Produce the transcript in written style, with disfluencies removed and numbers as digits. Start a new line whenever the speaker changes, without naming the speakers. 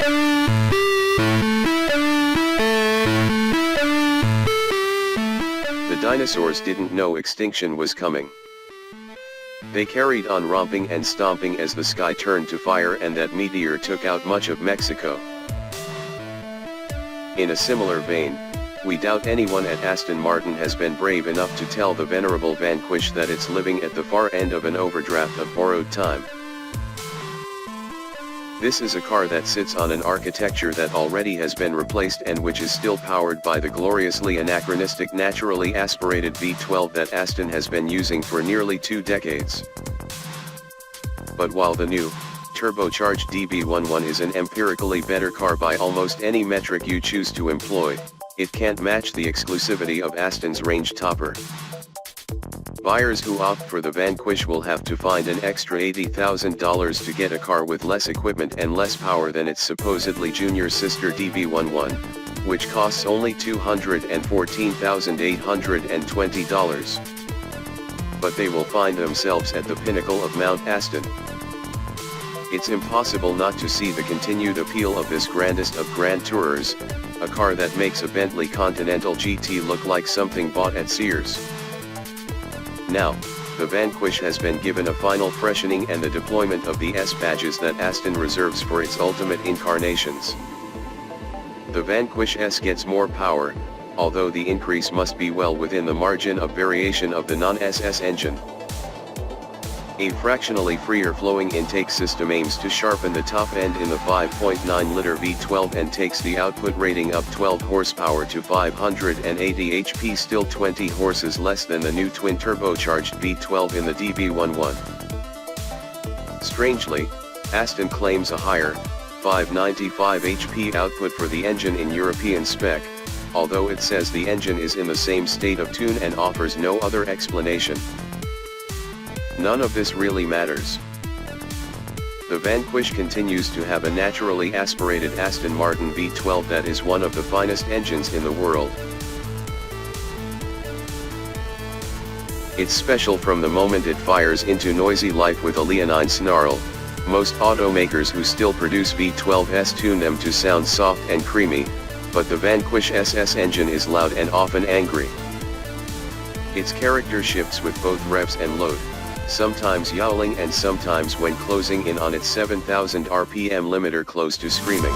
The dinosaurs didn't know extinction was coming. They carried on romping and stomping as the sky turned to fire and that meteor took out much of Mexico. In a similar vein, we doubt anyone at Aston Martin has been brave enough to tell the venerable Vanquish that it's living at the far end of an overdraft of borrowed time. This is a car that sits on an architecture that already has been replaced and which is still powered by the gloriously anachronistic naturally aspirated V12 that Aston has been using for nearly 2 decades. But while the new, turbocharged DB11 is an empirically better car by almost any metric you choose to employ, it can't match the exclusivity of Aston's range topper. Buyers who opt for the Vanquish will have to find an extra $80,000 to get a car with less equipment and less power than its supposedly junior sister DB11, which costs only $214,820. But they will find themselves at the pinnacle of Mount Aston. It's impossible not to see the continued appeal of this grandest of grand tourers, a car that makes a Bentley Continental GT look like something bought at Sears. Now, the Vanquish has been given a final freshening and the deployment of the S badges that Aston reserves for its ultimate incarnations. The Vanquish S gets more power, although the increase must be well within the margin of variation of the non-SS engine. A fractionally freer flowing intake system aims to sharpen the top end in the 5.9-liter V12 and takes the output rating up 12 horsepower to 580 HP, still 20 horses less than the new twin-turbocharged V12 in the DB11. Strangely, Aston claims a higher, 595 HP output for the engine in European spec, although it says the engine is in the same state of tune and offers no other explanation. None of this really matters. The Vanquish continues to have a naturally aspirated Aston Martin V12 that is one of the finest engines in the world. It's special from the moment it fires into noisy life with a leonine snarl. Most automakers who still produce V12s tune them to sound soft and creamy, but the Vanquish SS engine is loud and often angry. Its character shifts with both revs and load, sometimes yowling and sometimes when closing in on its 7,000 RPM limiter close to screaming.